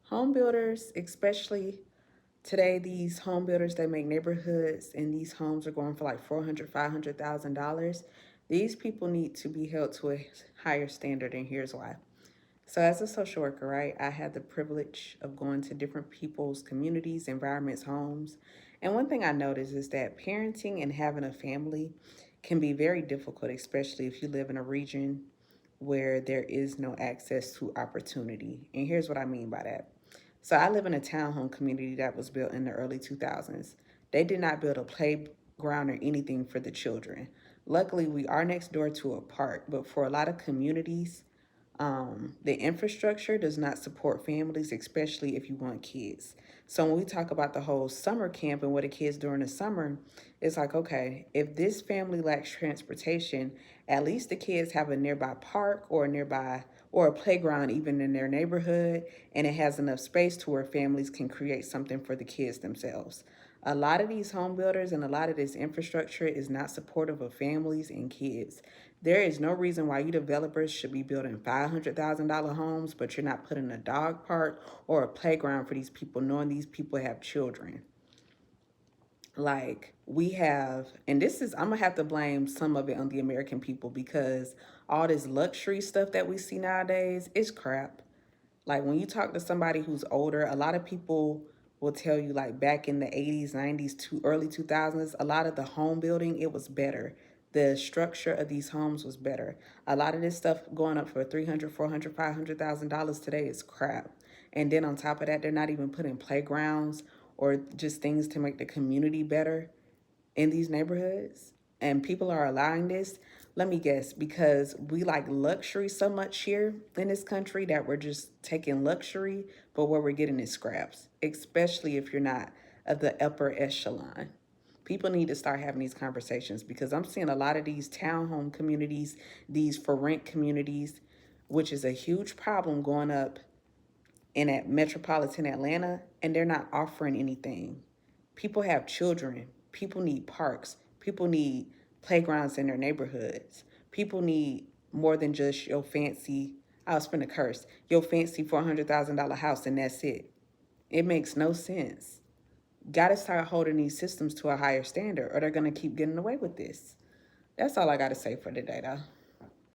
Home builders, especially today, these home builders, they make neighborhoods and these homes are going for like 400, $500,000. These people need to be held to a higher standard, and here's why. So, as a social worker, right, I had the privilege of going to different people's communities, environments, homes. And one thing I noticed is that parenting and having a family can be very difficult, especially if you live in a region where there is no access to opportunity. And here's what I mean by that. So, I live in a townhome community that was built in the early 2000s. They did not build a playground or anything for the children. Luckily, we are next door to a park, but for a lot of communities, the infrastructure does not support families, especially if you want kids. So when we talk about the whole summer camp and what the kids do in the summer, it's like, okay, if this family lacks transportation, at least the kids have a nearby park or a nearby or a playground even in their neighborhood, and it has enough space to where families can create something for the kids themselves. A lot of these home builders and a lot of this infrastructure is not supportive of families and kids. There is no reason why you developers should be building $500,000 homes, but you're not putting a dog park or a playground for these people, knowing these people have children. Like, we have, and this is, I'm gonna have to blame some of it on the American people because all this luxury stuff that we see nowadays is crap. Like, when you talk to somebody who's older, a lot of people will tell you, like, back in the 80s, 90s, to early 2000s, a lot of the home building, it was better. The structure of these homes was better. A lot of this stuff going up for 300, 400, $500,000 today is crap. And then on top of that, they're not even putting playgrounds or just things to make the community better in these neighborhoods. And people are allowing this. Let me guess, because we like luxury so much here in this country that we're just taking luxury, but what we're getting is scraps, especially if you're not of the upper echelon. People need to start having these conversations because I'm seeing a lot of these townhome communities, these for rent communities, which is a huge problem going up in at metropolitan Atlanta, and they're not offering anything. People have children. People need parks. People need playgrounds in their neighborhoods. People need more than just your fancy, I'll spend a curse, your fancy $400,000 house and that's it. It makes no sense. Gotta start holding these systems to a higher standard or they're gonna keep getting away with this. That's all I gotta say for today, though.